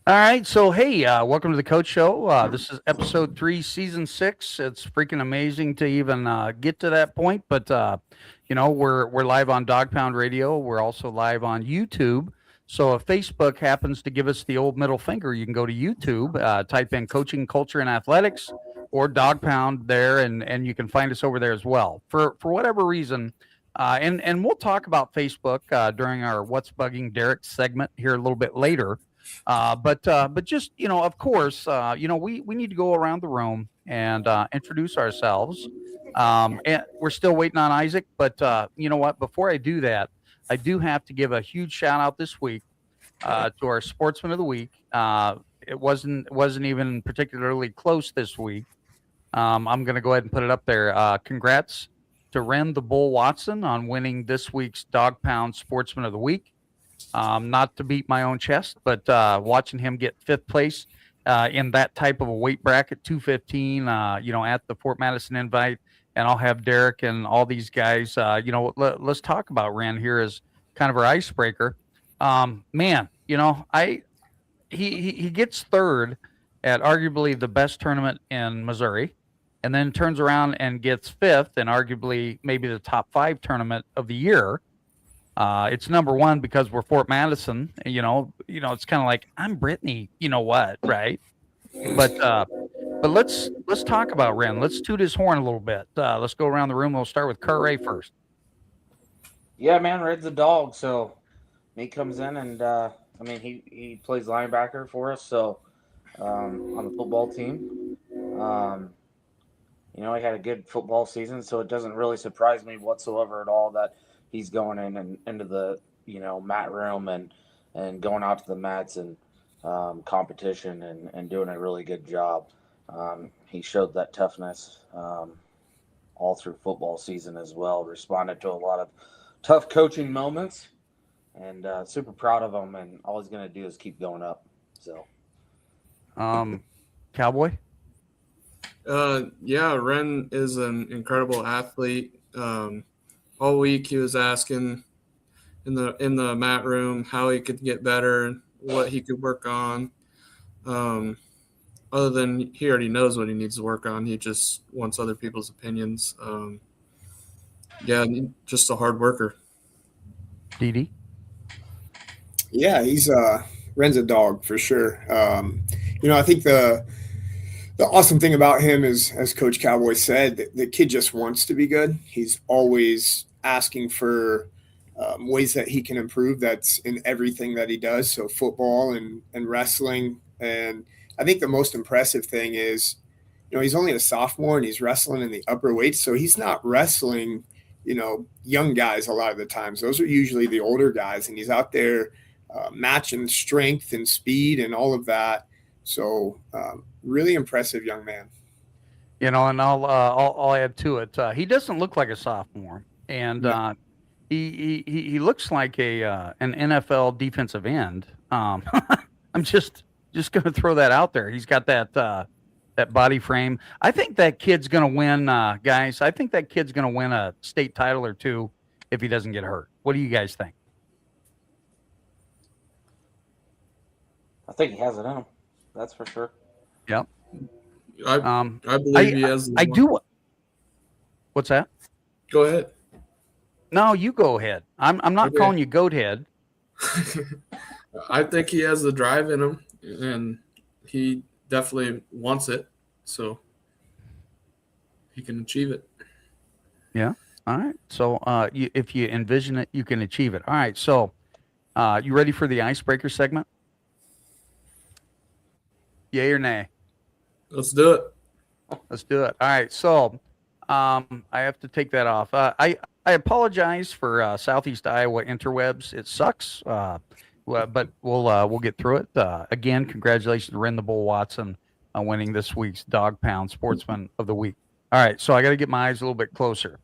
All right, so hey, welcome to the Coach Show. This is episode 3, season 6. It's freaking amazing to even get to that point, but we're live on Dog Pound Radio. We're also live on YouTube. So if Facebook happens to give us the old middle finger, you can go to YouTube, type in Coaching Culture and Athletics or Dog Pound there, and you can find us over there as well. For whatever reason, and we'll talk about Facebook during our What's Bugging Derek segment here a little bit later. But just of course, we need to go around the room and introduce ourselves. And we're still waiting on Isaac, but you know what? Before I do that, I do have to give a huge shout out this week to our Sportsman of the Week. It wasn't even particularly close this week. I'm going to go ahead and put it up there. Congrats to Ren the Bull Watson on winning this week's Dog Pound Sportsman of the Week. Not to beat my own chest, but watching him get fifth place in that type of a weight bracket, 215, at the Fort Madison invite. And I'll have Derek and all these guys, let's talk about Ren here as kind of our icebreaker. Man, he gets third at arguably the best tournament in Missouri, and then turns around and gets fifth and arguably maybe the top 5 tournament of the year. It's number one because we're Fort Madison. It's kind of like I'm Brittany. You know what, right? But let's talk about Ren. Let's toot his horn a little bit. Let's go around the room. We'll start with Cartright first. Yeah, man, Red's a dog. So he comes in and he plays linebacker for us. So on the football team, he had a good football season. So it doesn't really surprise me whatsoever at all that he's going in and into the mat room and going out to the mats and competition and doing a really good job. He showed that toughness all through football season as well. Responded to a lot of tough coaching moments, and super proud of him. And all he's going to do is keep going up. So, Cowboy. Yeah, Ren is an incredible athlete. All week he was asking in the mat room how he could get better, what he could work on. Other than he already knows what he needs to work on, he just wants other people's opinions. Just a hard worker. Didi. Yeah, he's Ren's a dog for sure. I think the awesome thing about him is, as Coach Cowboy said, the kid just wants to be good. He's always asking for ways that he can improve. That's in everything that he does. So football and wrestling. And I think the most impressive thing is, he's only a sophomore and he's wrestling in the upper weights. So he's not wrestling, young guys a lot of the times. Those are usually the older guys. And he's out there matching strength and speed and all of that. So really impressive young man. And I'll add to it. He doesn't look like a sophomore, and he looks like an NFL defensive end. I'm just going to throw that out there. He's got that body frame. I think that kid's going to win, guys. I think that kid's going to win a state title or two if he doesn't get hurt. What do you guys think? I think he has it in him. That's for sure. Yep. I believe he has. I do. What's that? Go ahead. No, you go ahead. I'm not calling you goat head. I think he has the drive in him, and he definitely wants it, so he can achieve it. Yeah. All right. So if you envision it, you can achieve it. All right. So you ready for the icebreaker segment? Yay or nay? Let's do it. Let's do it. All right. So I have to take that off. I apologize for Southeast Iowa interwebs. It sucks, but we'll get through it. Again, congratulations to Ren the Bull Watson on winning this week's Dog Pound Sportsman of the Week. All right. So I got to get my eyes a little bit closer.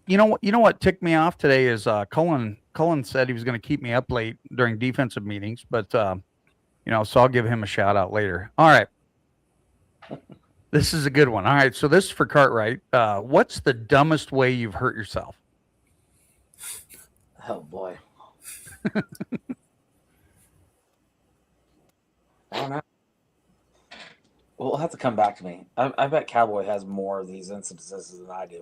You know what ticked me off today is Cullen said he was going to keep me up late during defensive meetings, but so I'll give him a shout out later. All right. This is a good one. All right. So this is for Cartwright. What's the dumbest way you've hurt yourself? Oh boy. I don't know. We'll have to come back to me. I bet Cowboy has more of these instances than I do.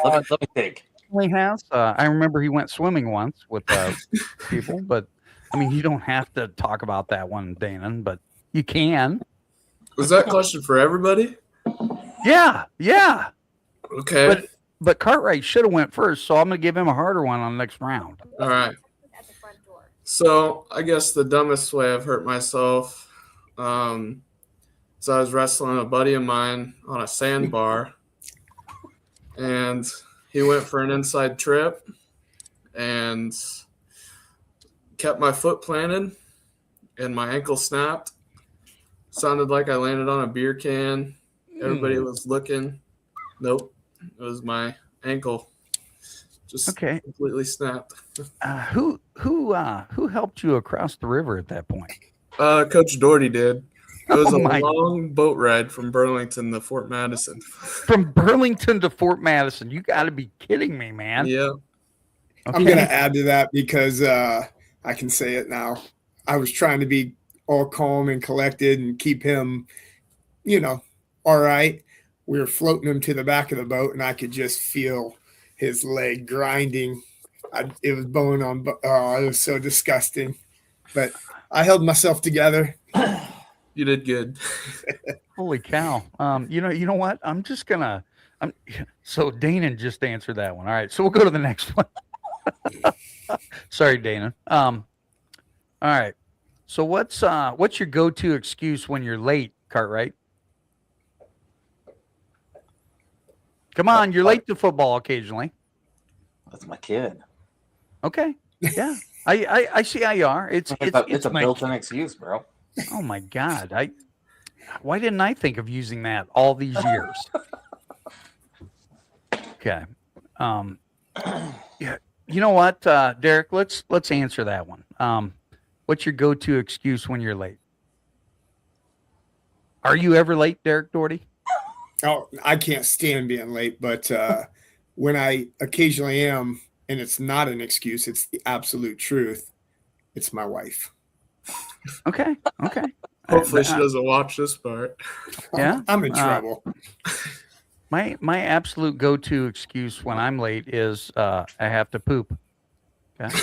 Let me think. He has. I remember he went swimming once with people, but I mean, you don't have to talk about that one, Danon, but you can. Was that question for everybody? Yeah. Okay. But Cartwright should have went first, so I'm going to give him a harder one on the next round. All right. So I guess the dumbest way I've hurt myself is I was wrestling a buddy of mine on a sandbar, and he went for an inside trip and kept my foot planted, and my ankle snapped. Sounded like I landed on a beer can. Everybody was looking. Nope. It was my ankle. Just completely snapped. Who helped you across the river at that point? Coach Doherty did. It was a long boat ride from Burlington to Fort Madison. From Burlington to Fort Madison. You got to be kidding me, man. Yeah. Okay. I'm going to add to that because I can say it now. I was trying to be all calm and collected and keep him, all right. We were floating him to the back of the boat, and I could just feel his leg grinding. It was bone on bone. Oh, it was so disgusting. But I held myself together. You did good. Holy cow. You know what? So Danon just answered that one. All right. So we'll go to the next one. Sorry, Danon. All right. So what's your go-to excuse when you're late, Cartwright? Come on, you're late to football occasionally. That's my kid. Okay. Yeah. I see how you are. It's a built-in excuse, bro. Oh my God. Why didn't I think of using that all these years? Okay. Yeah. You know what, Derek, let's answer that one. What's your go-to excuse when you're late? Are you ever late, Derek Doherty? Oh, I can't stand being late, but when I occasionally am, and it's not an excuse, it's the absolute truth, it's my wife. Okay. Hopefully she doesn't watch this part. Yeah. I'm in trouble. My absolute go-to excuse when I'm late is I have to poop. Okay.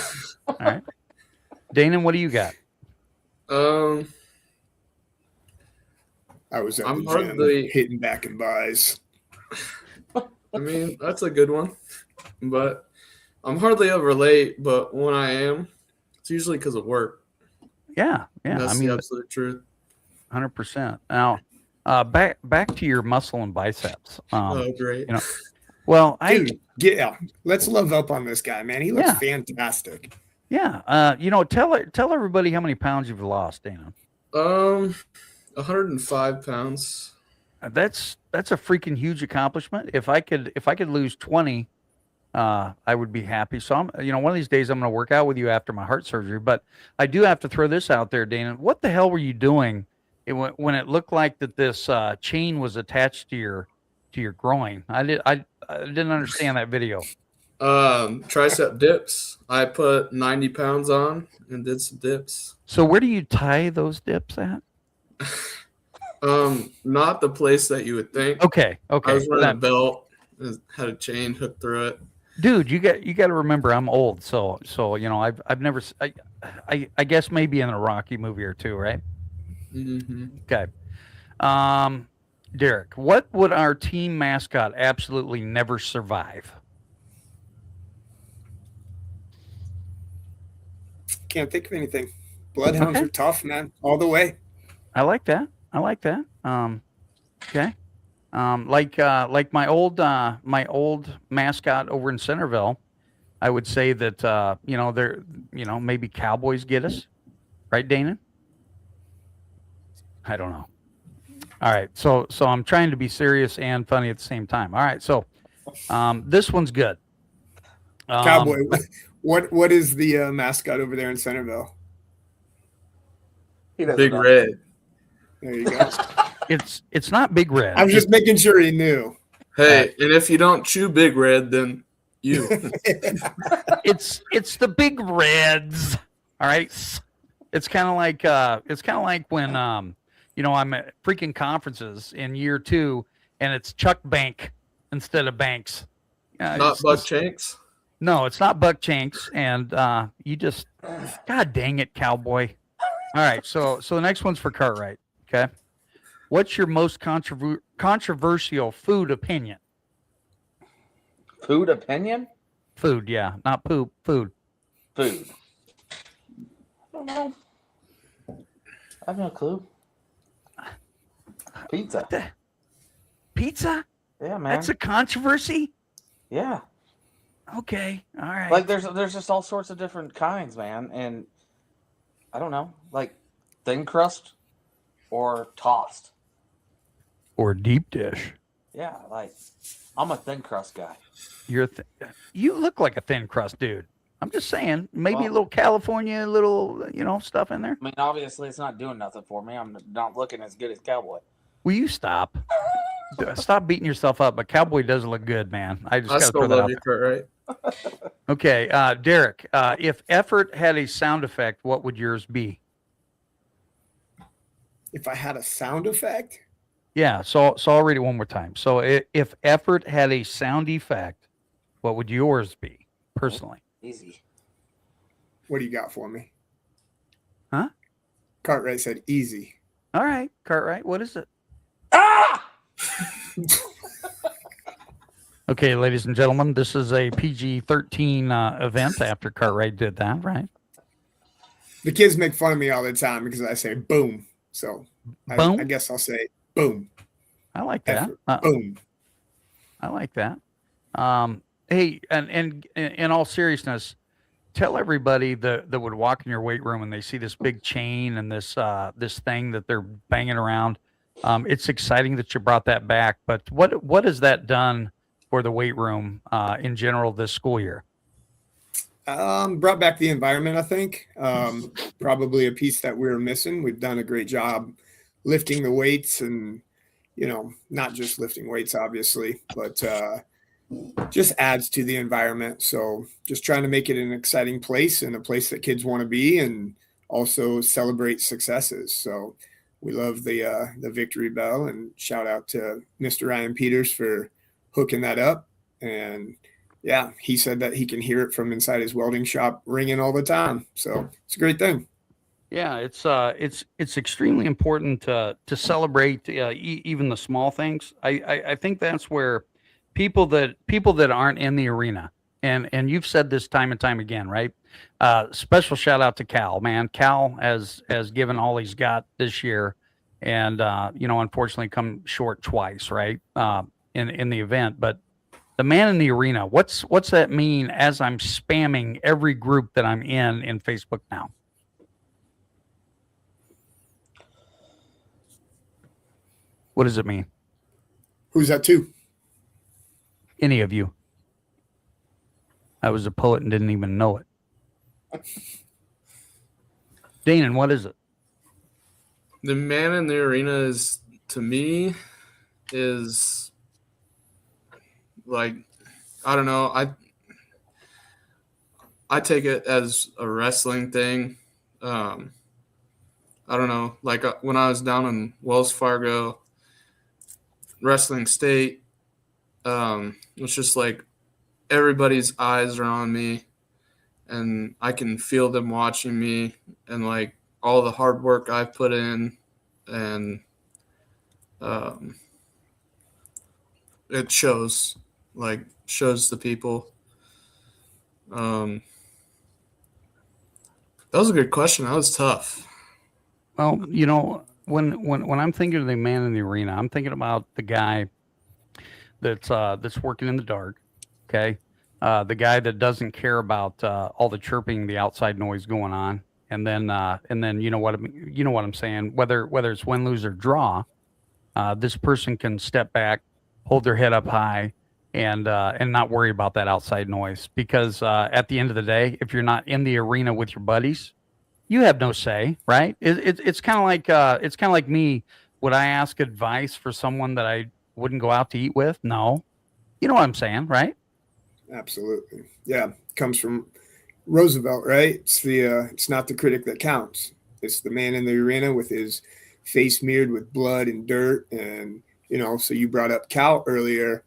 All right. Danon, what do you got? I was at the gym hitting back and buys. I mean, that's a good one. But I'm hardly ever late, but when I am, it's usually because of work. Yeah. That's the absolute truth. 100%. Now, back to your muscle and biceps. Oh, great. Well, let's love up on this guy, man. He looks fantastic. Yeah. Tell everybody how many pounds you've lost, Dana. 105 pounds. That's a freaking huge accomplishment. If I could lose 20, I would be happy. So one of these days I'm going to work out with you after my heart surgery. But I do have to throw this out there, Dana. What the hell were you doing when it looked like that this chain was attached to your groin? I didn't understand that video. Tricep dips. I put 90 pounds on and did some dips. So where do you tie those dips at? Not the place that you would think. Okay. I was wearing a belt, had a chain hooked through it. Dude, you got to remember I'm old, so I've never I guess maybe in a Rocky movie or two, right? Mm-hmm. Okay. Derek, what would our team mascot absolutely never survive? Can't think of anything. Bloodhounds are tough, man, all the way. I like that. Okay. Like my old mascot over in Centerville, I would say that maybe Cowboys get us, right, Dana? I don't know. All right, so I'm trying to be serious and funny at the same time. All right, so this one's good. Cowboy, what is the mascot over there in Centerville? Big Red. There you go. It's not Big Red. I'm just making sure he knew. Hey, and if you don't chew Big Red, then you. It's the Big Reds. All right. It's kind of like when I'm at freaking conferences in year 2, and it's Chuck Bank instead of Banks. Not Buck Chanks. No, it's not Buck Chanks, and you just, God dang it, Cowboy. All right, so the next one's for Cartwright. Okay, what's your most controversial food opinion? Food opinion? Food, yeah, not poop. Food. Food. I don't know. I have no clue. Pizza. Pizza? Yeah, man. That's a controversy? Yeah. Okay. All right. Like there's just all sorts of different kinds, man, and I don't know, like thin crust or tossed or deep dish. Yeah, like I'm a thin crust guy. You look like a thin crust dude. I'm just saying, maybe a little California, little stuff in there. I mean, obviously, it's not doing nothing for me. I'm not looking as good as Cowboy. Will you stop? Stop beating yourself up. But Cowboy does look good, man. I just got to throw that out there. Right? Okay, Derek. If effort had a sound effect, what would yours be? If I had a sound effect? Yeah. So I'll read it one more time. So if effort had a sound effect, what would yours be personally? Easy. What do you got for me? Huh? Cartwright said easy. All right, Cartwright. What is it? Ah! Okay, ladies and gentlemen, this is a PG-13 event after Cartwright did that, right? The kids make fun of me all the time because I say boom. So boom? I guess I'll say boom. I like that. Boom. I like that. Hey, and in all seriousness, tell everybody that would walk in your weight room and they see this big chain and this thing that they're banging around. It's exciting that you brought that back, but what has that done for the weight room in general this school year? Brought back the environment, I think. Probably a piece that we were missing. We've done a great job lifting the weights and, not just lifting weights, obviously, but just adds to the environment. So just trying to make it an exciting place and a place that kids want to be and also celebrate successes. So we love the victory bell, and shout out to Mr. Ryan Peters for hooking that up. And yeah, he said that he can hear it from inside his welding shop ringing all the time. So it's a great thing. Yeah, it's extremely important to celebrate even the small things. I think that's where people that aren't in the arena, and you've said this time and time again, right? Special shout out to Cal, man. Cal has given all he's got this year, and unfortunately come short twice, right? In the event, but the man in the arena, what's that mean as I'm spamming every group that I'm in Facebook now? What does it mean? Who's that to? Any of you. I was a poet and didn't even know it. Danon, what is it? The man in the arena is, to me, is like, I don't know. I take it as a wrestling thing. I don't know. Like when I was down in Wells Fargo, wrestling state, it's just like everybody's eyes are on me and I can feel them watching me and like all the hard work I've put in, and it shows the people. That was a good question. That was tough. Well, when I'm thinking of the man in the arena, I'm thinking about the guy that's working in the dark. Okay. The guy that doesn't care about all the chirping, the outside noise going on. And then you know what I'm saying, whether it's win, lose, or draw, this person can step back, hold their head up high, and not worry about that outside noise. Because at the end of the day, if you're not in the arena with your buddies, you have no say, right? It's kind of like me. Would I ask advice for someone that I wouldn't go out to eat with? No. You know what I'm saying, right? Absolutely. Yeah. Comes from Roosevelt, right? It's not the critic that counts. It's the man in the arena with his face smeared with blood and dirt. And, so you brought up Cal earlier.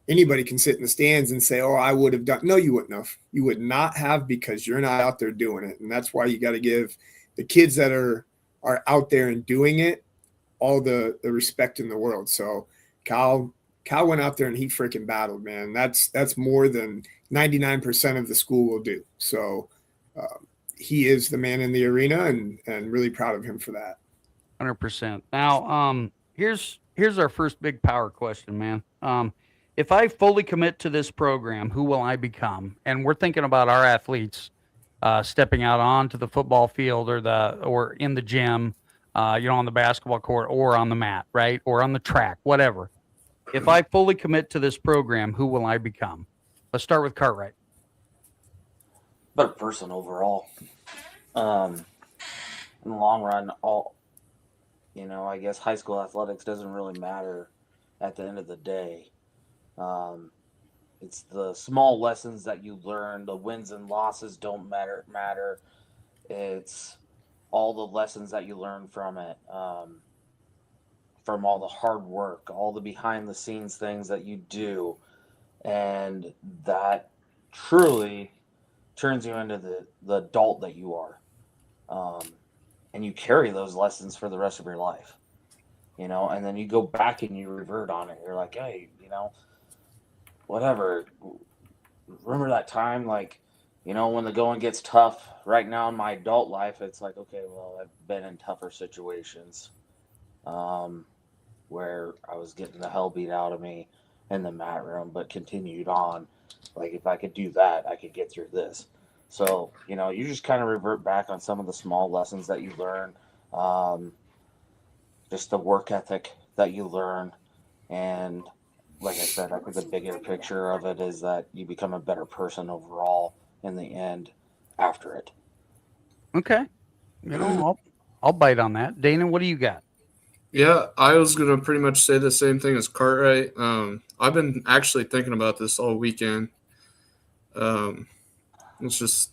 Anybody can sit in the stands and say, oh, I would have done. No, you wouldn't have. You would not have, because you're not out there doing it. And that's why you got to give the kids that are out there and doing it all the respect in the world. So Cal went out there and he freaking battled, man. That's more than 99% of the school will do. So he is the man in the arena, and really proud of him for that. 100%. Now, here's our first big power question, man. If I fully commit to this program, who will I become? And we're thinking about our athletes stepping out onto the football field or in the gym, on the basketball court or on the mat, right? Or on the track, whatever. If I fully commit to this program, who will I become? Let's start with Cartwright. Better person overall. In the long run, I guess high school athletics doesn't really matter at the end of the day. It's the small lessons that you learn. The wins and losses don't matter. It's all the lessons that you learn from it, from all the hard work, all the behind the scenes things that you do, and that truly turns you into the adult that you are. And you carry those lessons for the rest of your life, and then you go back and you revert on it. You're like, hey, whatever. Remember that time, when the going gets tough. Right now in my adult life, it's like, okay, well, I've been in tougher situations where I was getting the hell beat out of me in the mat room, but continued on. Like, if I could do that, I could get through this. So, you just kind of revert back on some of the small lessons that you learn, just the work ethic that you learn. And like I said, I think the bigger picture of it is that you become a better person overall in the end after it. Okay. I'll bite on that. Dana, what do you got? Yeah, I was going to pretty much say the same thing as Cartwright. I've been actually thinking about this all weekend. It's just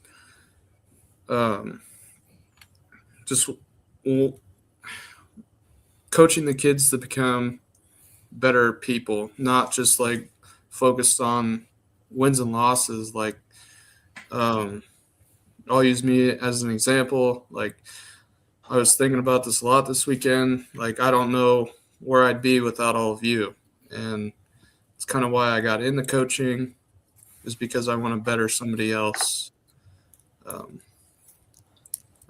coaching the kids to become better people, not just focused on wins and losses. I'll use me as an example. I was thinking about this a lot this weekend. I don't know where I'd be without all of you. And it's kind of why I got into coaching, is because I want to better somebody else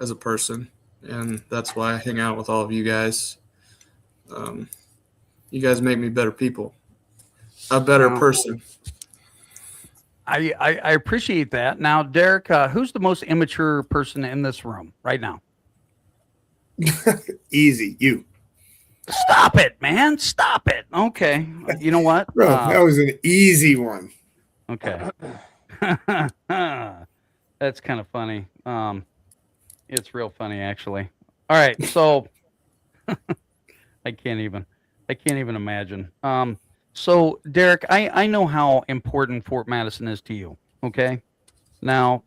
as a person. And that's why I hang out with all of you guys. You guys make me better people, a better person. I appreciate that. Now, Derek, who's the most immature person in this room right now? Easy, you. Stop it, man. Stop it. Okay. You know what? Bro, that was an easy one. Okay. That's kind of funny. It's real funny, actually. All right. So I can't even imagine. So Derek, I know how important Fort Madison is to you. Okay. Now,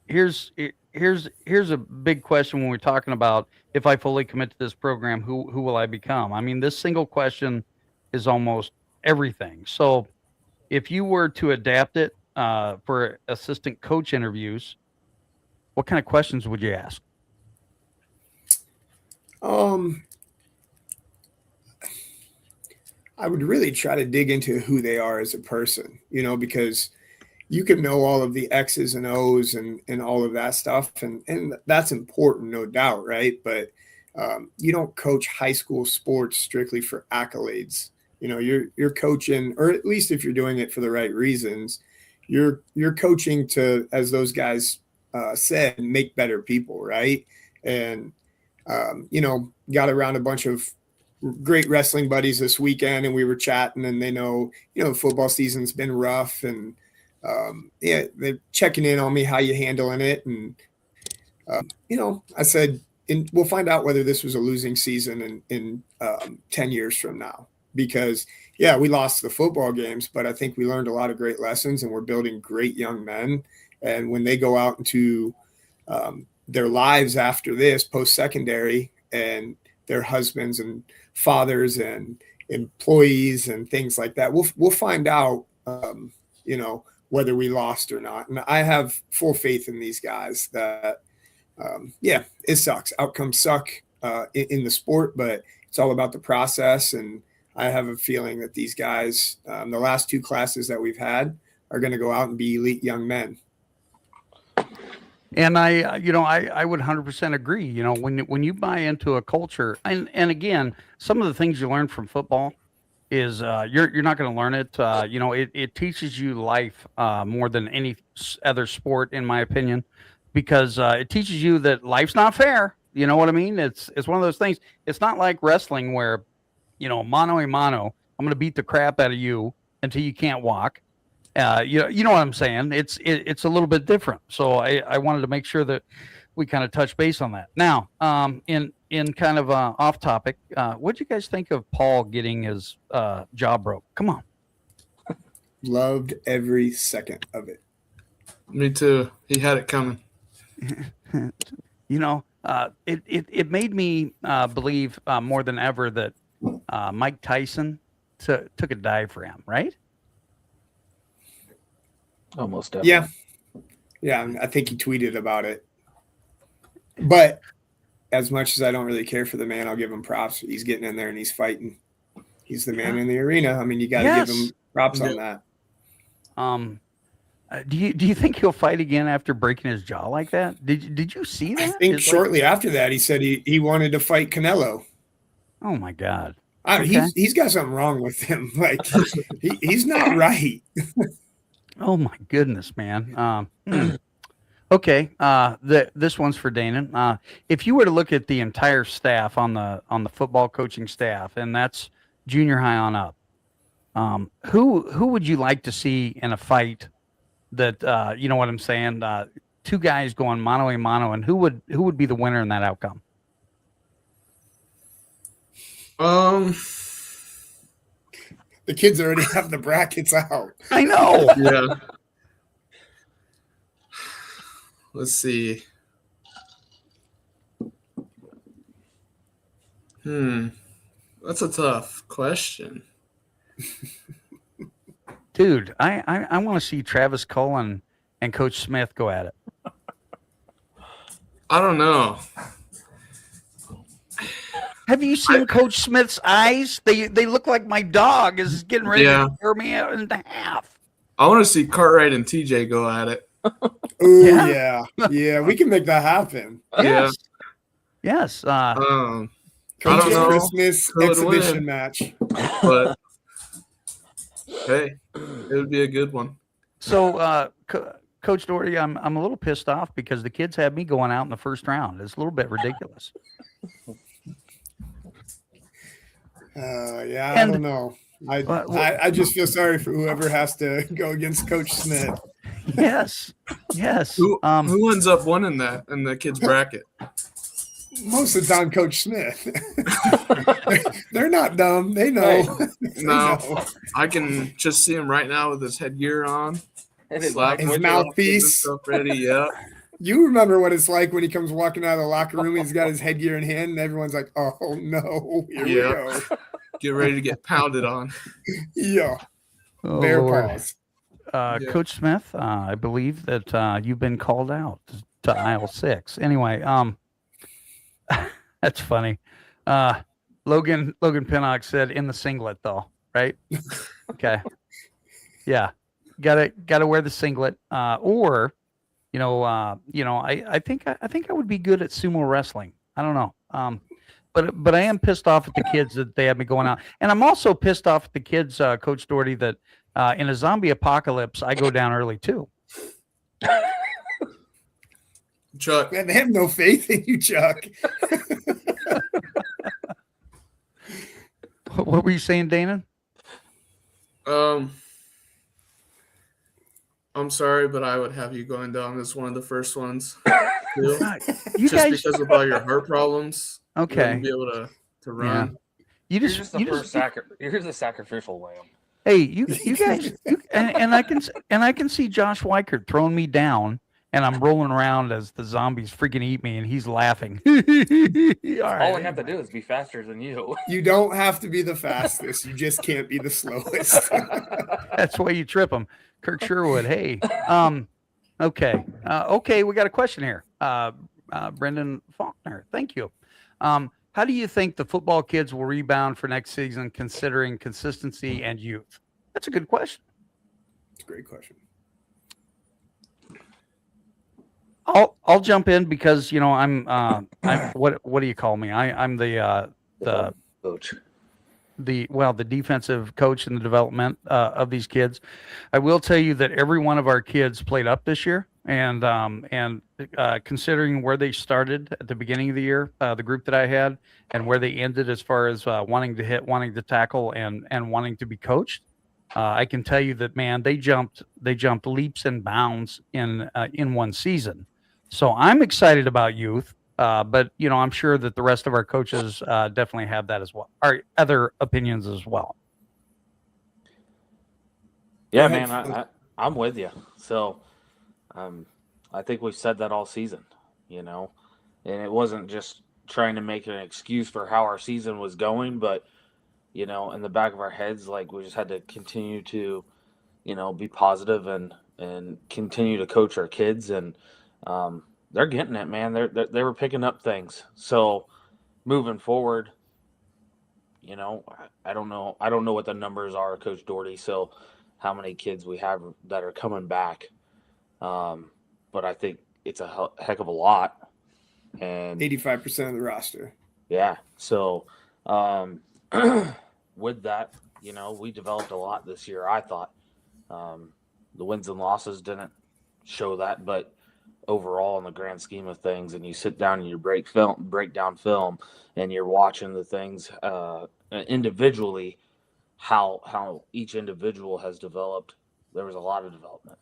here's a big question when we're talking about, if I fully commit to this program, who will I become? I mean, this single question is almost everything. So if you were to adapt it for assistant coach interviews, what kind of questions would you ask? I would really try to dig into who they are as a person, because you can know all of the X's and O's and all of that stuff. And that's important, no doubt. Right. But you don't coach high school sports strictly for accolades. You're coaching, or at least if you're doing it for the right reasons, you're coaching to, as those guys said, make better people. Right. And, got around a bunch of great wrestling buddies this weekend, and we were chatting, and they know, football season's been rough, and they're checking in on me, how you handling it. And, I said, we'll find out whether this was a losing season in 10 years from now, because we lost the football games, but I think we learned a lot of great lessons, and we're building great young men. And when they go out into their lives after this post-secondary, and their husbands and fathers and employees and things like that. We'll find out, whether we lost or not. And I have full faith in these guys that, it sucks. Outcomes suck in the sport, but it's all about the process. And I have a feeling that these guys, the last 2 classes that we've had, are going to go out and be elite young men. And I would 100% agree. When you buy into a culture, and again, some of the things you learn from football is you're not going to learn it. It teaches you life more than any other sport, in my opinion, because it teaches you that life's not fair. You know what I mean? It's one of those things. It's not like wrestling where, mano a mano, I'm going to beat the crap out of you until you can't walk. You know what I'm saying? It's a little bit different. So I wanted to make sure that we kind of touch base on that. Now, in kind of off topic, what'd you guys think of Paul getting his jaw broke? Come on. Loved every second of it. Me too. He had it coming. It made me believe more than ever that Mike Tyson took a dive for him, right? Almost definitely. Yeah, I think he tweeted about it. But as much as I don't really care for the man, I'll give him props. He's getting in there and he's fighting. He's the man in the arena. I mean, you got to give him props on that. Do you think he'll fight again after breaking his jaw like that? Did you see that? I think shortly after that, he said he wanted to fight Canelo. Oh my God! He's got something wrong with him. Like he's not right. Oh my goodness, man. Okay. This one's for Dana. If you were to look at the entire staff on the football coaching staff, and that's junior high on up, who would you like to see in a fight that, you know what I'm saying? 2 guys going mano a mano, and who would be the winner in that outcome? The kids already have the brackets out. I know. Yeah. Let's see. That's a tough question. Dude, I want to see Travis Cullen and Coach Smith go at it. I don't know. Have you seen Coach Smith's eyes? They look like my dog is getting ready to tear me out into half. I want to see Cartwright and TJ go at it. Ooh, yeah. We can make that happen. Yes. Coach I don't know. Christmas exhibition match. But hey, it would be a good one. So, Coach Doherty, I'm a little pissed off because the kids had me going out in the first round. It's a little bit ridiculous. I don't know. I just feel sorry for whoever has to go against Coach Smith. Yes. Who ends up winning that in the kids' bracket? Most of the time, Coach Smith. They're not dumb. They know. No, I can just see him right now with his headgear on, his mouthpiece ready. Yeah. You remember what it's like when he comes walking out of the locker room. He's got his headgear in hand, and everyone's like, "Oh no, here we go." Get ready to get pounded on. Yeah. Bear paws. Coach Smith, I believe that you've been called out to aisle 6. Anyway, that's funny. Logan Pinnock said in the singlet though, right? Okay. Yeah. Gotta wear the singlet. Or, I think I would be good at sumo wrestling. I don't know. But I am pissed off at the kids that they have me going out. And I'm also pissed off at the kids, Coach Doherty, that in a zombie apocalypse, I go down early too. Chuck. Man, they have no faith in you, Chuck. What were you saying, Dana? I'm sorry, but I would have you going down as one of the first ones. You just guys, because of all your heart problems. Okay. You wouldn't be able to run. Yeah. You're the sacrificial lamb. Hey, you guys, and I can see Josh Weichert throwing me down and I'm rolling around as the zombies freaking eat me, and he's laughing. All All I have to do is be faster than you. You don't have to be the fastest. You just can't be the slowest. That's why you trip them. Kirk Sherwood. Hey, okay. Okay, we got a question here. Brendan Faulkner. Thank you. How do you think the football kids will rebound for next season, considering consistency and youth? That's a good question. It's a great question. I'll jump in because I'm what do you call me? I'm the Coach. the defensive coach in the development of these kids. I will tell you that every one of our kids played up this year, and considering where they started at the beginning of the year, the group that I had, and where they ended as far as wanting to hit, wanting to tackle, and wanting to be coached, I can tell you that, man, they jumped leaps and bounds in one season. So I'm excited about youth. But I'm sure that the rest of our coaches definitely have that as well, or other opinions as well. Yeah, man, I'm with you. So, I think we've said that all season, and it wasn't just trying to make an excuse for how our season was going, but in the back of our heads, like, we just had to continue to, be positive and continue to coach our kids, and they're getting it, man. They were picking up things. So moving forward, I don't know what the numbers are, Coach Doherty. So how many kids we have that are coming back, but I think it's a heck of a lot. And 85% of the roster. Yeah. So with that, we developed a lot this year. I thought the wins and losses didn't show that, but overall, in the grand scheme of things, and you sit down and you break down film, and you're watching the things individually, how each individual has developed. There was a lot of development,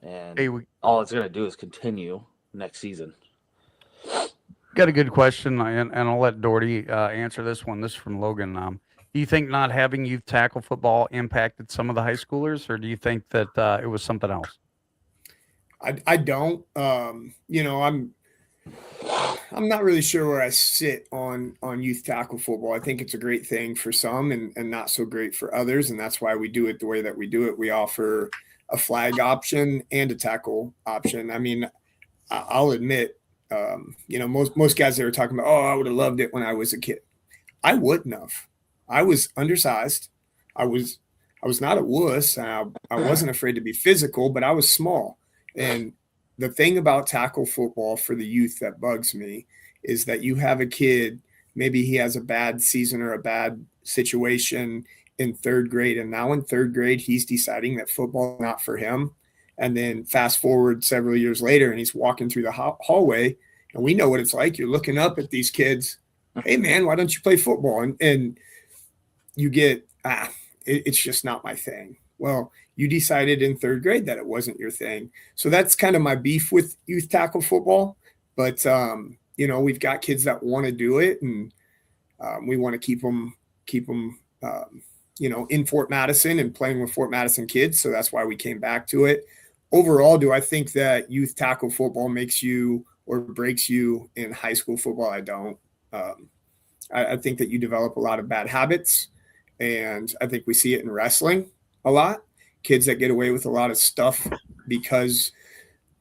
and all it's going to do is continue next season. Got a good question, and I'll let Doherty answer this one. This is from Logan. Do you think not having youth tackle football impacted some of the high schoolers, or do you think that it was something else? I don't. I'm not really sure where I sit on youth tackle football. I think it's a great thing for some and not so great for others, and that's why we do it the way that we do it. We offer a flag option and a tackle option. I mean, I'll admit, most guys that are talking about, I would have loved it when I was a kid. I wouldn't have. I was undersized. I was not a wuss. I wasn't afraid to be physical, but I was small. And the thing about tackle football for the youth that bugs me is that you have a kid, maybe he has a bad season or a bad situation in third grade. And now in third grade, he's deciding that football is not for him. And then fast forward several years later, and he's walking through the hallway, and we know what it's like. You're looking up at these kids. Hey, man, why don't you play football? And you get, it's just not my thing. Well, you decided in third grade that it wasn't your thing. So that's kind of my beef with youth tackle football. But, we've got kids that want to do it, and we want to keep them, in Fort Madison and playing with Fort Madison kids. So that's why we came back to it. Overall, do I think that youth tackle football makes you or breaks you in high school football? I don't. I think that you develop a lot of bad habits, and I think we see it in wrestling a lot. Kids that get away with a lot of stuff because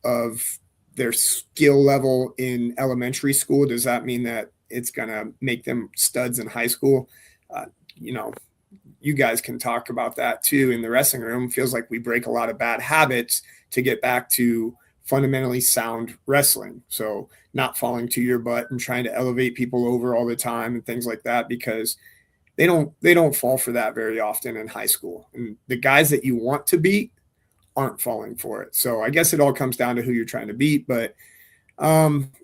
of their skill level in elementary school. Does that mean that it's going to make them studs in high school? You guys can talk about that too in the wrestling room. It feels like we break a lot of bad habits to get back to fundamentally sound wrestling. So not falling to your butt and trying to elevate people over all the time and things like that, because they don't fall for that very often in high school. And the guys that you want to beat aren't falling for it. So I guess it all comes down to who you're trying to beat. But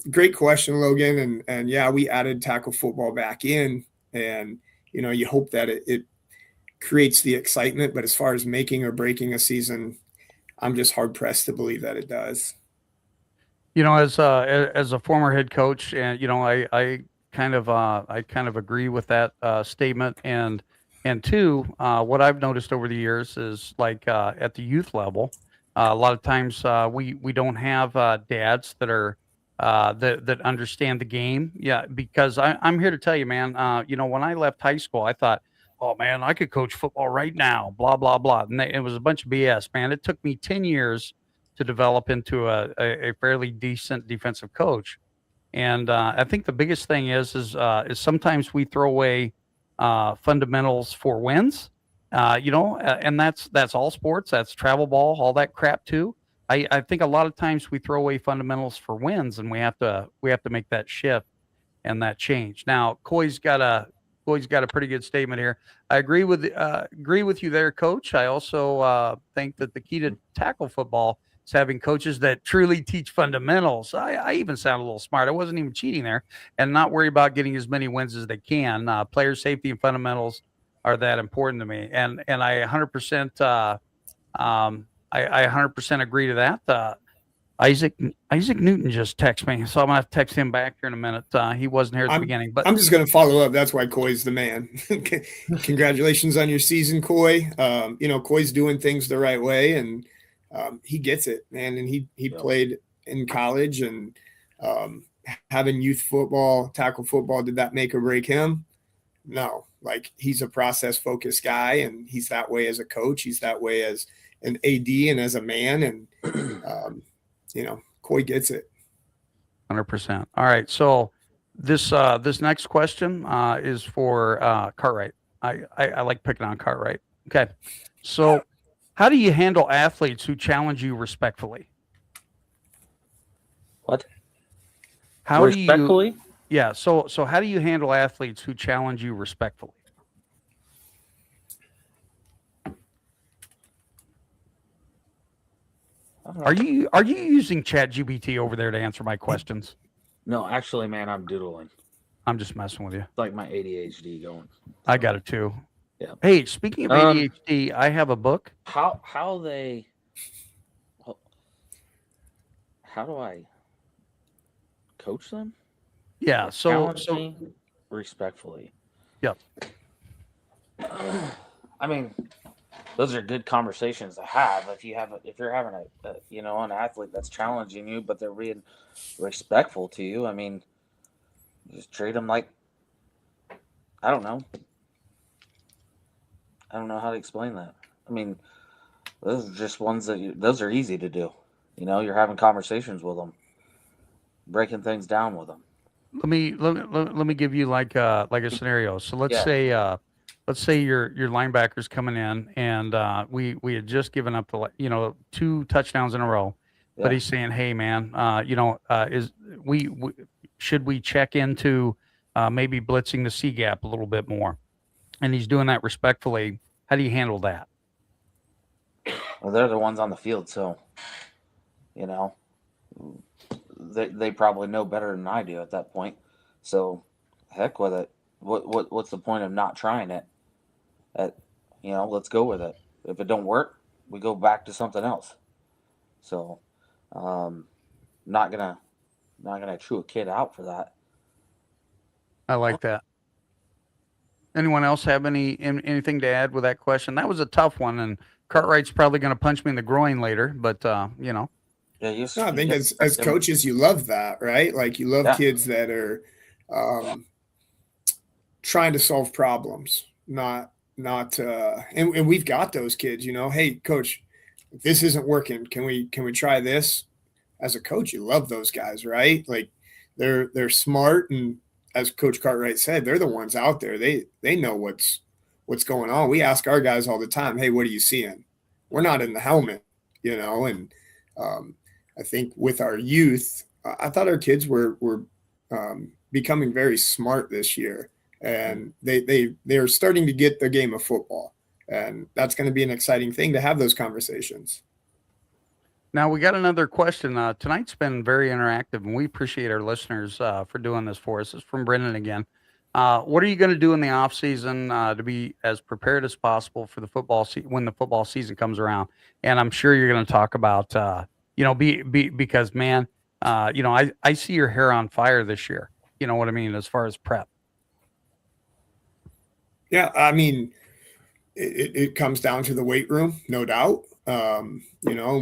great question, Logan. And yeah, we added tackle football back in, and you hope that it creates the excitement. But as far as making or breaking a season, I'm just hard pressed to believe that it does. As a former head coach, and I kind of agree with that statement. And two, what I've noticed over the years is, like, at the youth level, A lot of times we don't have dads that are that understand the game. Yeah, because I'm here to tell you, man. When I left high school, I thought, oh man, I could coach football right now. Blah blah blah. And it was a bunch of BS, man. It took me 10 years to develop into a fairly decent defensive coach. And I think the biggest thing is sometimes we throw away fundamentals for wins. And that's all sports. That's travel ball, all that crap too. I think a lot of times we throw away fundamentals for wins, and we have to make that shift and that change. Now, Coy's got a pretty good statement here. I agree with you there, Coach. I also think that the key to tackle football is having coaches that truly teach fundamentals. I even sound a little smart. I wasn't even cheating there, and not worry about getting as many wins as they can. Player safety and fundamentals are that important to me, and I 100% I 100% agree to that. Isaac Newton just texted me, so I'm gonna have to text him back here in a minute. He wasn't here at the beginning, but I'm just gonna follow up. That's why Coy's the man. Congratulations on your season, Coy. Coy's doing things the right way, and he gets it, man. And he played in college, and having youth football, tackle football, did that make or break him? No. Like, he's a process focused guy, and he's that way as a coach. He's that way as an AD and as a man, and Coy gets it. 100%. All right. So this next question is for Cartwright. I like picking on Cartwright. Okay. So how do you handle athletes who challenge you respectfully? What? How respectfully? do you? Yeah. So how do you handle athletes who challenge you respectfully? Are you using ChatGPT over there to answer my questions? No, actually, man, I'm doodling. I'm just messing with you. It's like my ADHD going. I got it too. Yeah. Hey, speaking of ADHD, I have a book. How do I coach them? Yeah. Challenge me respectfully. Yep. I mean, those are good conversations to have. If you're having an athlete that's challenging you, but they're being respectful to you. I mean, just treat them like, I don't know how to explain that. I mean, those are just ones those are easy to do. You're having conversations with them, breaking things down with them. Let me give you like a scenario. So let's say your linebacker's coming in, and we had just given up the 2 touchdowns in a row, but he's saying, hey man, should we check into maybe blitzing the C gap a little bit more? And he's doing that respectfully. How do you handle that? Well, they're the ones on the field, so they probably know better than I do at that point. So heck with it. What's the point of not trying it? Let's go with it. If it don't work, we go back to something else. So, not gonna chew a kid out for that. I like that. Anyone else have anything to add with that question? That was a tough one, and Cartwright's probably going to punch me in the groin later. But Yeah, I think as coaches, you love that, right? Like, you love kids that are trying to solve problems, not and we've got those kids. Hey, coach, this isn't working. Can we try this? As a coach, you love those guys, right? Like, they're smart, and as Coach Cartwright said, they're the ones out there. They know what's going on. We ask our guys all the time, hey, what are you seeing? We're not in the helmet, and I think with our youth, I thought our kids were becoming very smart this year, and they're starting to get the game of football, and that's going to be an exciting thing to have those conversations. Now we got another question. Tonight's been very interactive, and we appreciate our listeners for doing this for us. It's from Brendan again. What are you going to do in the off season to be as prepared as possible for the football when the football season comes around? And I'm sure you're going to talk about because man, I see your hair on fire this year. You know what I mean as far as prep. Yeah, I mean, it comes down to the weight room, no doubt. You know,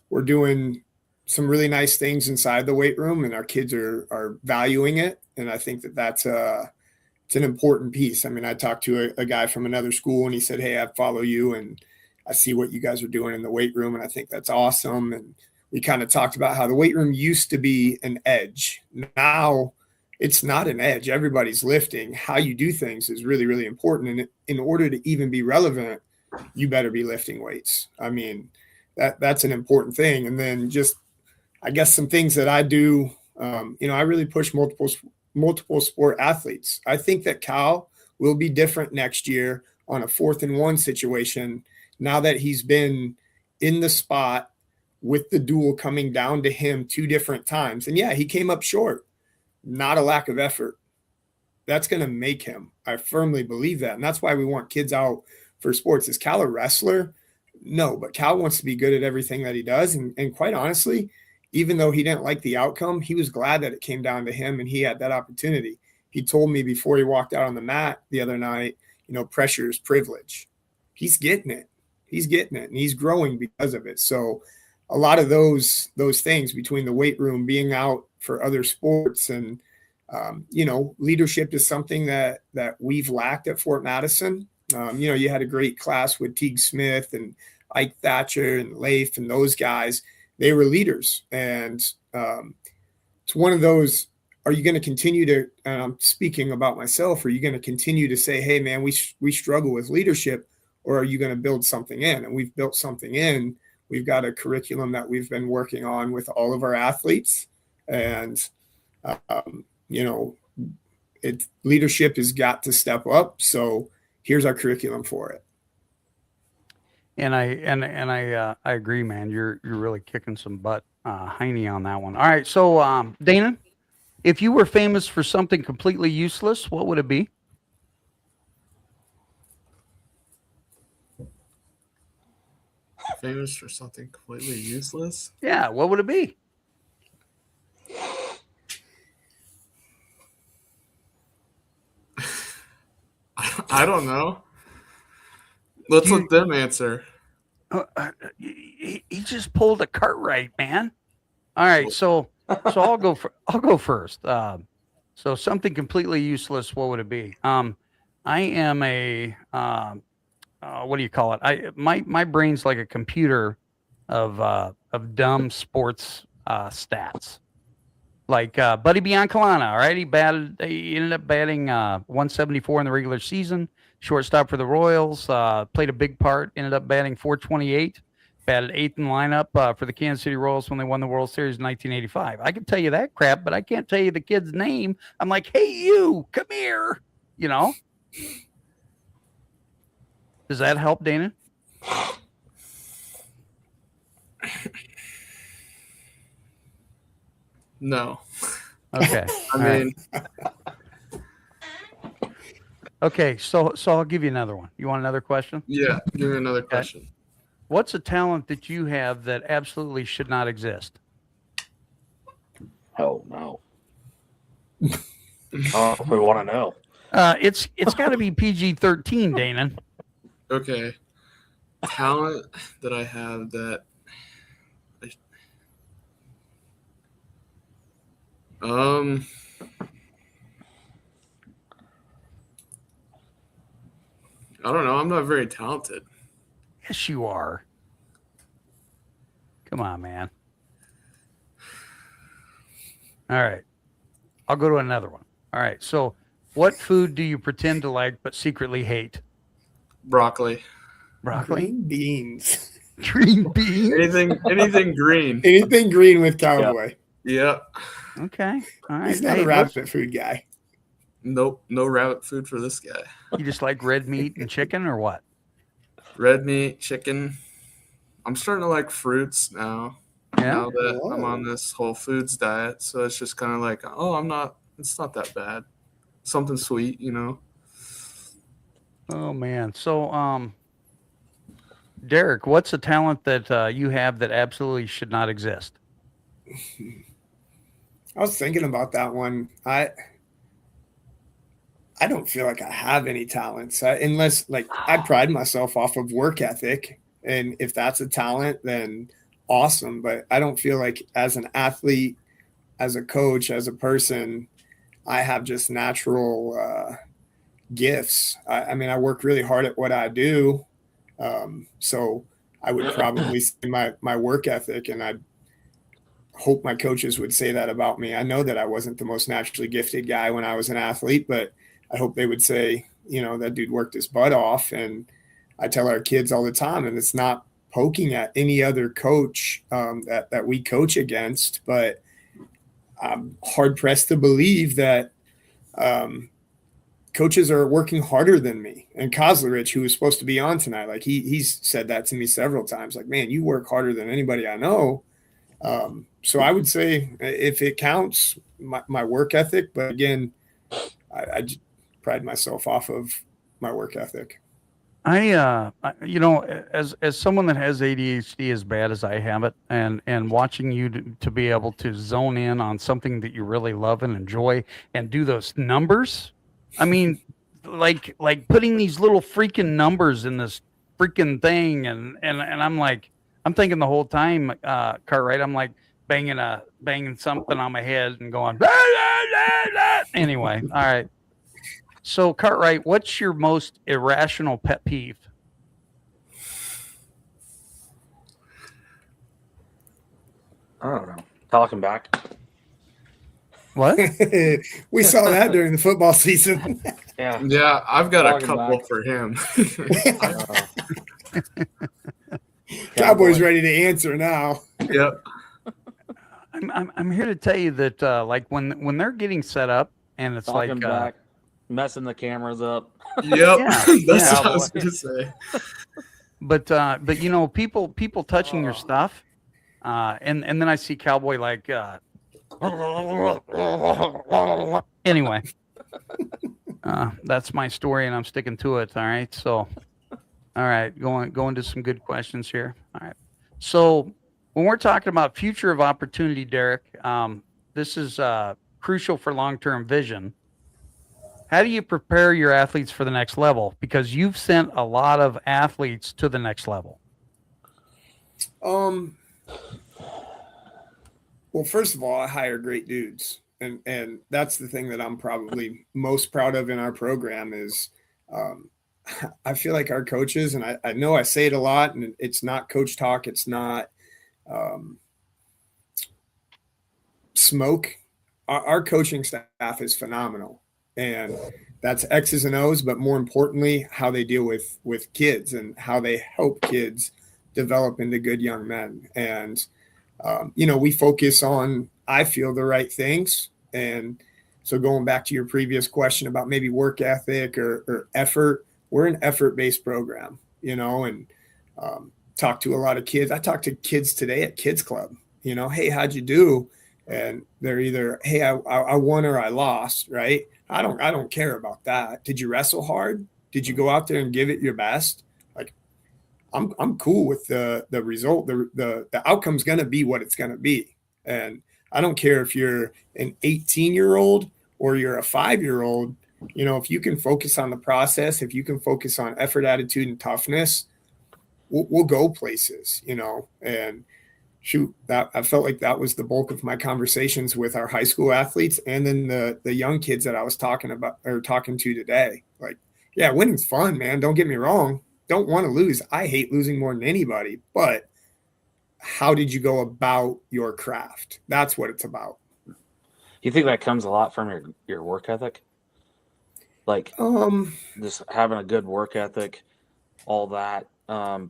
we're doing some really nice things inside the weight room, and our kids are valuing it. And I think that's it's an important piece. I mean, I talked to a guy from another school, and he said, "Hey, I follow you, and I see what you guys are doing in the weight room, and I think that's awesome." And we kind of talked about how the weight room used to be an edge. Now it's not an edge. Everybody's lifting. How you do things is really, really important. And in order to even be relevant, you better be lifting weights. I mean, that's an important thing. And then just, I guess, some things that I do, you know, I really push multiple sport athletes. I think that Cal will be different next year on a 4th and 1 situation now that he's been in the spot with the duel coming down to him 2 different times. And yeah, he came up short, not a lack of effort. That's going to make him. I firmly believe that. And that's why we want kids out for sports. Is Cal a wrestler? No, but Cal wants to be good at everything that he does. And quite honestly, even though he didn't like the outcome, he was glad that it came down to him and he had that opportunity. He told me before he walked out on the mat the other night, you know, pressure is privilege. He's getting it. He's getting it, and he's growing because of it. So a lot of those things between the weight room, being out for other sports, and you know, leadership is something that we've lacked at Fort Madison. You know, you had a great class with Teague Smith and Ike Thatcher and Leif and those guys. They were leaders. And it's one of those, are you going to continue to, and I'm speaking about myself, are you going to continue to say, hey, man, we struggle with leadership, or are you going to build something in? And we've built something in. We've got a curriculum that we've been working on with all of our athletes. And, you know, leadership has got to step up. So here's our curriculum for it. And I agree, man. You're really kicking some butt, Heine, on that one. All right, so Dana, if you were famous for something completely useless, what would it be? Famous for something completely useless? Yeah, what would it be? I don't know. Let's let them answer. He just pulled a Cartright, man. All right, so I'll go first. So something completely useless. What would it be? I am a what do you call it? My brain's like a computer of dumb sports stats. Like Buddy Biancalana, all right? He ended up batting 174 in the regular season. Shortstop for the Royals, played a big part. Ended up batting 428. Batted 8th in the lineup for the Kansas City Royals when they won the World Series in 1985. I can tell you that crap, but I can't tell you the kid's name. I'm like, hey, you, come here. You know? Does that help, Dana? No. Okay. I mean, okay, so I'll give you another one. You want another question? Yeah, give me another question. What's a talent that you have that absolutely should not exist? Oh no. Oh, we want to know. It's got to be PG-13, Dana. Okay. Talent that I have that I don't know. I'm not very talented. Yes, you are. Come on, man. All right. I'll go to another one. All right. So what food do you pretend to like but secretly hate? Broccoli. Broccoli? Green beans. Green beans? Anything green. Anything green with Cowboy. Yep. Okay. All right. He's not a rabbit food guy. Nope. No rabbit food for this guy. You just like red meat and chicken or what? Red meat, chicken. I'm starting to like fruits now. Yeah. Now that I'm on this whole foods diet. So it's just kind of like, it's not that bad. Something sweet, you know. Oh man. So Derek, what's a talent that you have that absolutely should not exist? I was thinking about that one. I don't feel like I have any talents unless, like, I pride myself off of work ethic. And if that's a talent, then awesome. But I don't feel like as an athlete, as a coach, as a person, I have just natural gifts. I mean, I work really hard at what I do. So I would probably say my work ethic, and I hope my coaches would say that about me. I know that I wasn't the most naturally gifted guy when I was an athlete, but I hope they would say, that dude worked his butt off. And I tell our kids all the time, and it's not poking at any other coach that we coach against, but I'm hard pressed to believe that coaches are working harder than me. And Kauz, who was supposed to be on tonight, like he's said that to me several times, like, man, you work harder than anybody I know. So I would say, if it counts, my work ethic, but again, I pride myself off of my work ethic. As someone that has ADHD as bad as I have it, and watching you to be able to zone in on something that you really love and enjoy and do those numbers, I mean, like putting these little freaking numbers in this freaking thing, and I'm like, I'm thinking the whole time, Cartwright, I'm like banging something on my head and going, blah, blah, blah, blah. Anyway, all right. So, Cartwright, what's your most irrational pet peeve? I don't know. Talking back. What? We saw that during the football season. Yeah, I've got Talking a couple back. for him. Cowboy's ready to answer now. Yep. I'm here to tell you that like when they're getting set up and it's Talking like back, messing the cameras up. Yep. Yeah, That's yeah. what I was going to say. but people touching your stuff, and then I see Cowboy like anyway. That's my story, and I'm sticking to it. All right, so all right, going to some good questions here. All right, so when we're talking about future of opportunity, Derek, this is crucial for long-term vision. How do you prepare your athletes for the next level? Because you've sent a lot of athletes to the next level. Well, first of all, I hire great dudes. And that's the thing that I'm probably most proud of in our program is I feel like our coaches, and I know I say it a lot, and it's not coach talk. It's not smoke. Our coaching staff is phenomenal. And that's X's and O's, but more importantly, how they deal with kids and how they help kids develop into good young men. And, we focus on, I feel, the right things. And so going back to your previous question about maybe work ethic or effort, we're an effort-based program, and talk to a lot of kids. I talked to kids today at Kids Club, hey, how'd you do? And they're either, hey, I won or I lost, right? I don't care about that. Did you wrestle hard? Did you go out there and give it your best? Like, I'm cool with the result. The outcome's going to be what it's going to be. And I don't care if you're an 18-year-old or you're a 5-year-old, if you can focus on the process, if you can focus on effort, attitude, and toughness, we'll go places, and shoot, that I felt like that was the bulk of my conversations with our high school athletes and then the young kids that I was talking to today. Like, yeah, winning's fun, man. Don't get me wrong. Don't want to lose. I hate losing more than anybody, but how did you go about your craft? That's what it's about. You think that comes a lot from your work ethic? Like just having a good work ethic, all that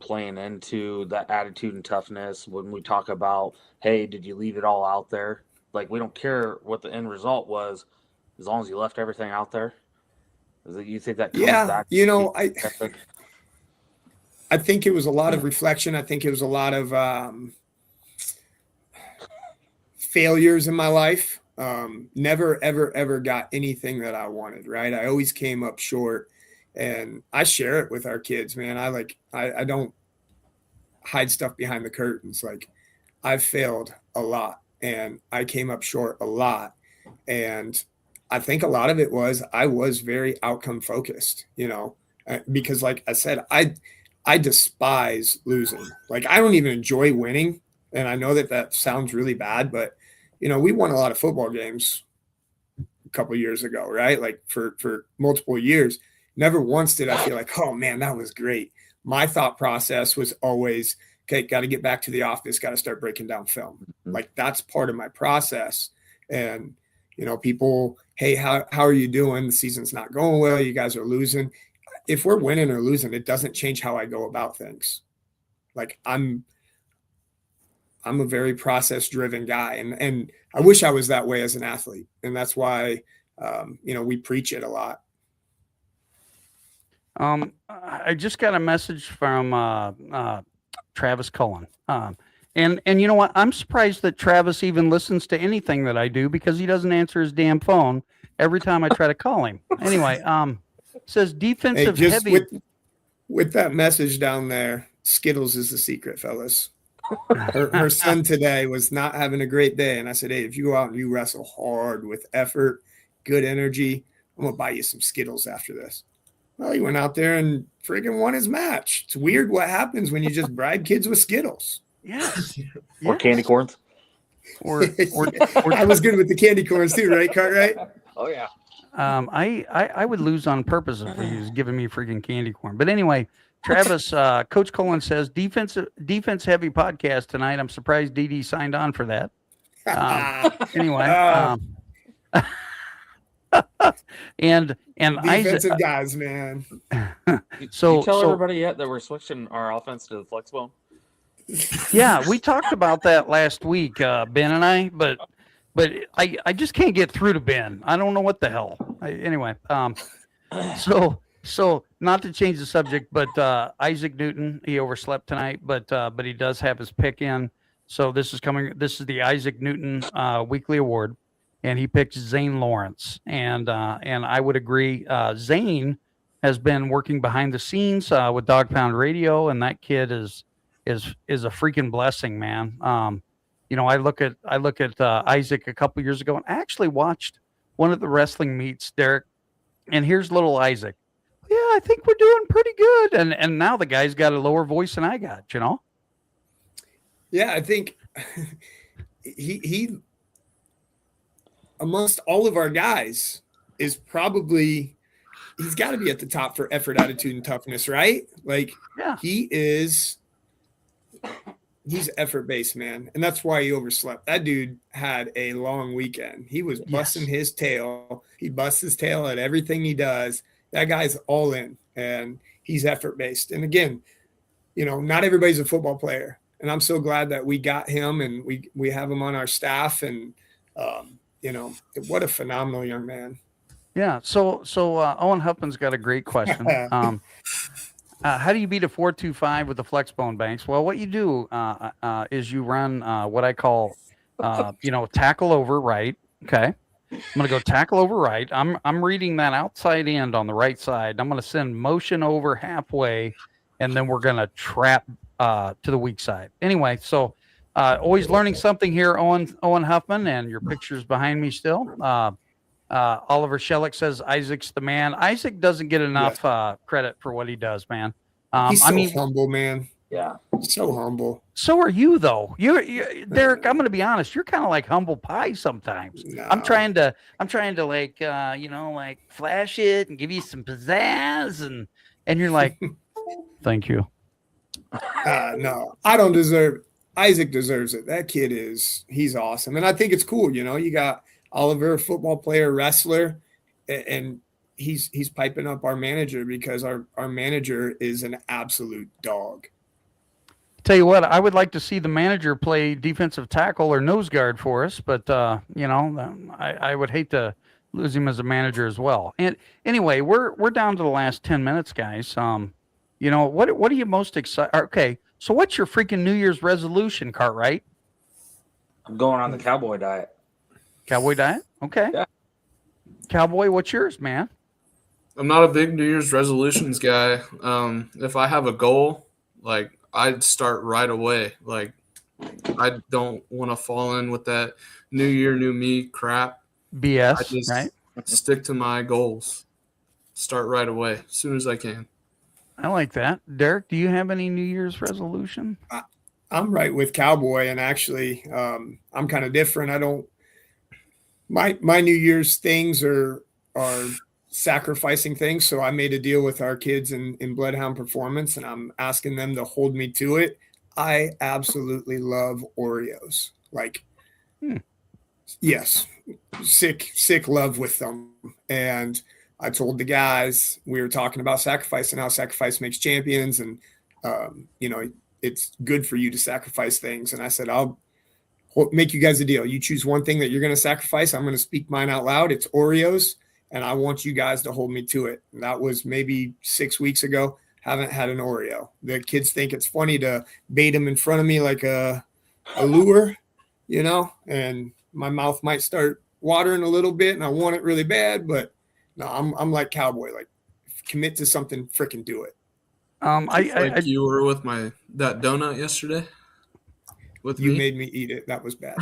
playing into that attitude and toughness. When we talk about, hey, did you leave it all out there? Like, we don't care what the end result was, as long as you left everything out there. You think that comes back? I think it was a lot of reflection. I think it was a lot of failures in my life. Never, ever, ever got anything that I wanted, right? I always came up short, and I share it with our kids, man. I don't hide stuff behind the curtains. Like, I've failed a lot and I came up short a lot. And I think a lot of it was I was very outcome focused, because like I said, I despise losing. Like, I don't even enjoy winning. And I know that sounds really bad, but, we won a lot of football games a couple of years ago, right? Like for multiple years. Never once did I feel like, oh, man, that was great. My thought process was always, okay, got to get back to the office, got to start breaking down film. Like, that's part of my process. And, people, hey, how are you doing? The season's not going well. You guys are losing. If we're winning or losing, it doesn't change how I go about things. Like, I'm a very process-driven guy, and I wish I was that way as an athlete, and that's why we preach it a lot. I just got a message from Travis Cullen, and you know what? I'm surprised that Travis even listens to anything that I do, because he doesn't answer his damn phone every time I try to call him. Anyway, says defensive heavy. With that message down there, Skittles is the secret, fellas. Her son today was not having a great day, and I said, hey, if you go out and you wrestle hard with effort, good energy, I'm gonna buy you some Skittles after this. Well, he went out there and friggin' won his match. It's weird what happens when you just bribe kids with Skittles. Yes. Or candy corns. Or I was good with the candy corns too, right, Cartright? Oh yeah. I would lose on purpose if he was giving me freaking candy corn. But anyway, Travis, Coach Cullen says defense heavy podcast tonight. I'm surprised DD signed on for that. Anyway, and defensive guys, man. So you tell everybody yet that we're switching our offense to the flex bone? Yeah, we talked about that last week, Ben and I, but I just can't get through to Ben. I don't know what the hell. Anyway, so not to change the subject, but Isaac Newton, he overslept tonight, but he does have his pick in. So this is the Isaac Newton weekly award, and he picked Zane Lawrence, and I would agree. Zane has been working behind the scenes with Dog Pound Radio, and that kid is a freaking blessing, man. I look at Isaac a couple years ago, and I actually watched one of the wrestling meets, Derek, and here's little Isaac. Yeah, I think we're doing pretty good, and now the guy's got a lower voice than I got, Yeah, I think he amongst all of our guys is probably, he's got to be at the top for effort, attitude, and toughness, right? Like, yeah, he's effort-based, man. And that's why he overslept. That dude had a long weekend. He was busting his tail. He busts his tail at everything he does. That guy's all in, and he's effort-based. And again, not everybody's a football player. And I'm so glad that we got him and we have him on our staff. And, what a phenomenal young man. Yeah. So Owen Huffman's got a great question. How do you beat a 4.25 with the flex bone banks? Well, what you do is you run what I call, tackle over right. Okay. I'm going to go tackle over right. I'm reading that outside end on the right side. I'm going to send motion over halfway, and then we're going to trap to the weak side. Anyway, so always learning something here, Owen Huffman, and your picture's behind me still. Oliver Shellick says Isaac's the man. Isaac doesn't get enough credit for what he does, man. He's so humble, man. Yeah, so humble. So are you, though. You're Derek. I'm going to be honest. You're kind of like humble pie sometimes. No. I'm trying to like like flash it and give you some pizzazz, and you're like, thank you. No, I don't deserve it. Isaac deserves it. That kid he's awesome, and I think it's cool. You got Oliver, football player, wrestler, and he's piping up our manager because our manager is an absolute dog. Tell you what, I would like to see the manager play defensive tackle or nose guard for us, but I would hate to lose him as a manager as well. And anyway, we're down to the last 10 minutes, guys. What are you most excited? Okay, so what's your freaking New Year's resolution, Cartwright? I'm going on the Cowboy diet. Cowboy diet? Okay. Yeah. Cowboy, what's yours, man? I'm not a big New Year's resolutions guy. If I have a goal, like, I'd start right away. Like, I don't want to fall in with that new year, new me crap. BS, I just right? stick to my goals. Start right away, as soon as I can. I like that. Derek, do you have any New Year's resolution? I'm right with Cowboy, and actually, I'm kind of different. I don't. My New Year's things are sacrificing things. So I made a deal with our kids in Bloodhound Performance, and I'm asking them to hold me to it. I absolutely love Oreos. Like, yes, sick love with them. And I told the guys, we were talking about sacrifice and how sacrifice makes champions, and it's good for you to sacrifice things. And I said, I'll make you guys a deal. You choose one thing that you're going to sacrifice. I'm going to speak mine out loud. It's Oreos, and I want you guys to hold me to it. And that was maybe 6 weeks ago. Haven't had an Oreo. The kids think it's funny to bait them in front of me like a lure, and my mouth might start watering a little bit, and I want it really bad. But no, I'm like Cowboy. Like, commit to something, freaking do it. You were with that donut yesterday. You made me eat it. That was bad.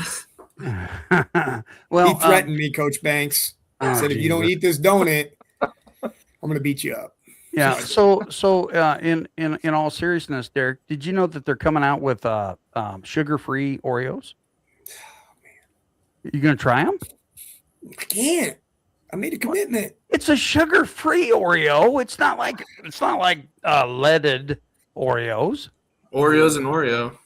Well, he threatened me, Coach Banks. Said, if you don't eat this donut, I'm going to beat you up. Yeah. So in all seriousness, Derek, did you know that they're coming out with sugar-free Oreos? Oh, man. You going to try them? I can't. I made a commitment. It's a sugar-free Oreo. It's not like leaded Oreos. Oreos and Oreo.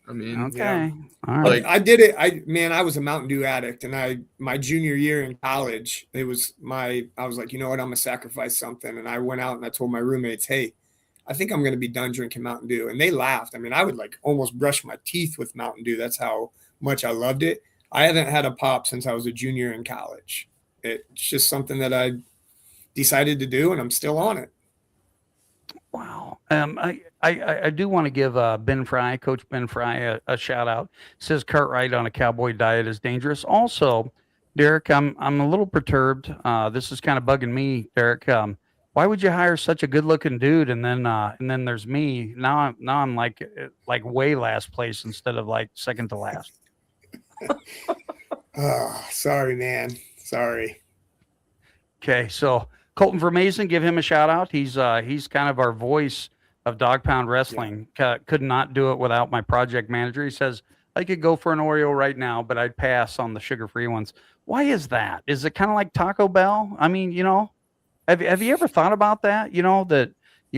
I mean, okay. Yeah. All right. I did it. I was a Mountain Dew addict, and my junior year in college, I was like, you know what, I'm gonna sacrifice something. And I went out and I told my roommates, hey, I think I'm gonna be done drinking Mountain Dew. And they laughed. I mean, I would like almost brush my teeth with Mountain Dew. That's how much I loved it. I haven't had a pop since I was a junior in college. It's just something that I decided to do, and I'm still on it. Wow. I do want to give Ben Fry, Coach Ben Fry, a shout out. Says Cartright on a Cowboy diet is dangerous. Also, Derek, I'm a little perturbed. This is kind of bugging me, Derek. Why would you hire such a good looking dude and then there's me? Now I'm like way last place instead of like second to last. Oh, sorry, man. Sorry. Okay, so Colton Vermason, give him a shout out. He's kind of our voice of Dog Pound Wrestling. Could not do it without my project manager. He says I could go for an Oreo right now, but I'd pass on the sugar-free ones. Why is that? Is it kind of like Taco Bell? I mean, have you ever thought about that?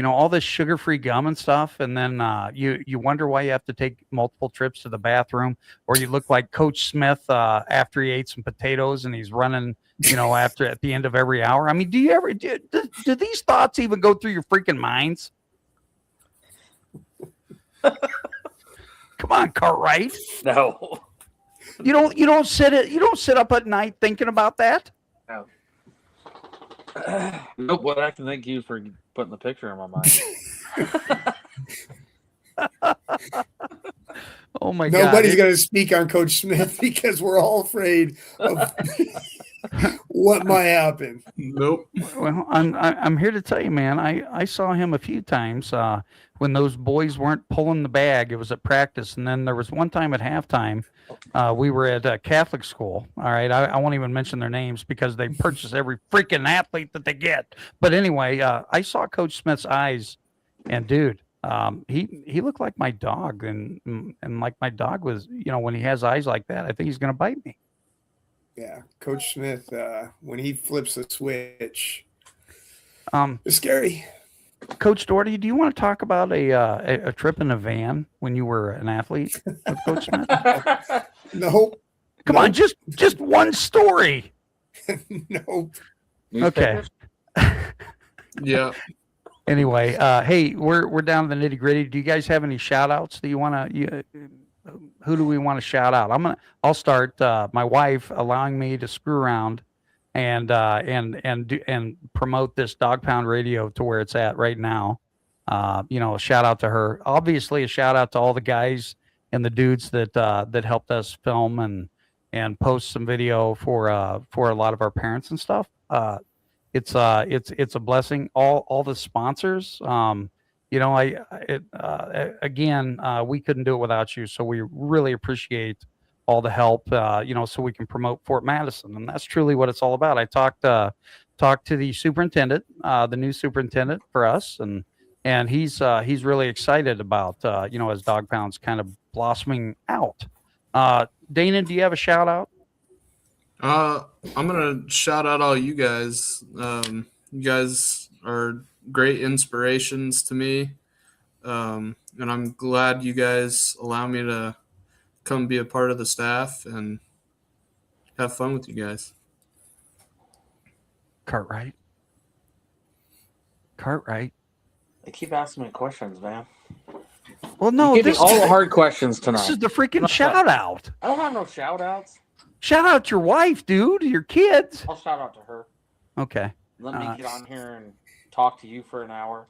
All this sugar-free gum and stuff, and then you wonder why you have to take multiple trips to the bathroom, or you look like Coach Smith after he ate some potatoes and he's running, at the end of every hour. I mean, do you ever do these thoughts even go through your freaking minds? Come on, Cartwright. No. You don't sit up at night thinking about that? No. Nope. But I can thank you for putting the picture in my mind. Oh my God! Nobody's going to speak on Coach Smith because we're all afraid of what might happen. Nope. Well, I'm here to tell you, man. I saw him a few times when those boys weren't pulling the bag. It was at practice, and then there was one time at halftime. We were at a Catholic school. All right, I won't even mention their names because they purchase every freaking athlete that they get. But anyway, I saw Coach Smith's eyes, and dude, he looked like my dog, and like my dog was, when he has eyes like that, I think he's gonna bite me. Yeah, Coach Smith, when he flips a switch, it's scary. Coach Doherty, do you want to talk about a trip in a van when you were an athlete with Coach Smith? No. Come on, just one story. No. Okay. Yeah. Anyway, hey, we're down to the nitty gritty. Do you guys have any shout outs that you want to? Who do we want to shout out? I'll start. My wife allowing me to screw around and promote this Dog Pound Radio to where it's at right now. A shout out to her. Obviously, a shout out to all the guys and the dudes that helped us film and post some video for a lot of our parents and stuff. It's a blessing. All the sponsors. Again, we couldn't do it without you. So we really appreciate all the help, so we can promote Fort Madison. And that's truly what it's all about. I talked to the superintendent, the new superintendent for us, and and he's really excited about as Dog Pound's kind of blossoming out. Dana, do you have a shout out? I'm gonna shout out all you guys. You guys are great inspirations to me, and I'm glad you guys allow me to come be a part of the staff and have fun with you guys. Cartright. They keep asking me questions, man. Well, no, you give me all the hard questions tonight. This is the freaking shout out. I don't have no shout outs. Shout out your wife, dude, your kids. I'll shout out to her. Okay. Let me get on here and talk to you for an hour.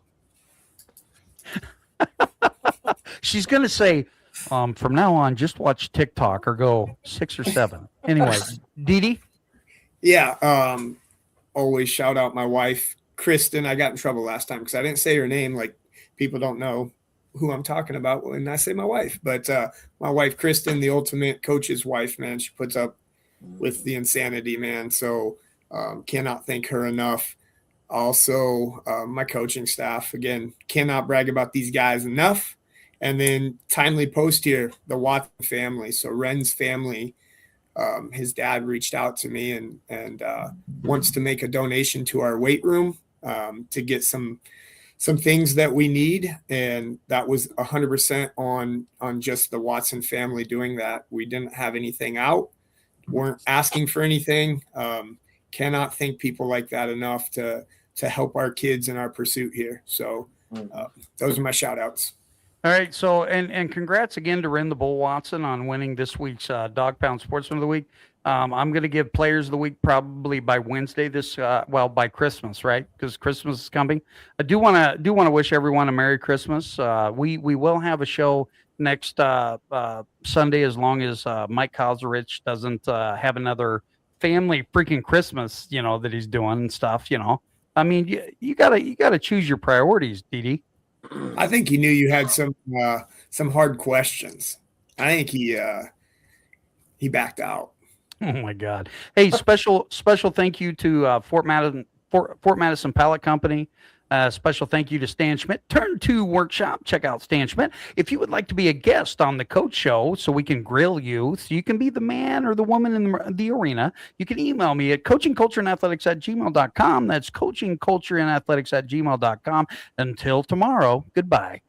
She's going to say, from now on, just watch TikTok or go 6 or 7. Anyway, Dee Dee? Yeah. Always shout out my wife, Kristen. I got in trouble last time because I didn't say her name. Like, people don't know who I'm talking about when I say my wife. But my wife, Kristen, the ultimate coach's wife, man, she puts up with the insanity, man. So cannot thank her enough. Also, my coaching staff, again, cannot brag about these guys enough. And then timely post here, the Watson family. So Ren's family, his dad reached out to me and wants to make a donation to our weight room to get some things that we need. And that was 100% on just the Watson family doing that. We didn't have anything out, weren't asking for anything. Cannot thank people like that enough to help our kids in our pursuit here. So those are my shout outs. All right. So, and congrats again to Ren the Bull Watson on winning this week's Dog Pound Sportsman of the Week. I'm going to give Players of the Week probably by Wednesday by Christmas, right? Because Christmas is coming. I do want to wish everyone a Merry Christmas. We will have a show next Sunday as long as Mike Kauz doesn't have another family freaking Christmas, that he's doing and stuff, I mean, you gotta choose your priorities, Dee Dee. I think he knew you had some hard questions. I think he backed out. Oh my God! Hey, special thank you to Fort Madison Pallet Company. Special thank you to Stan Schmidt. Turn 2 Workshop. Check out Stan Schmidt. If you would like to be a guest on the Coach Show so we can grill you, so you can be the man or the woman in the arena, you can email me at coachingcultureandathletics@gmail.com. That's coachingcultureandathletics@gmail.com. Until tomorrow, goodbye.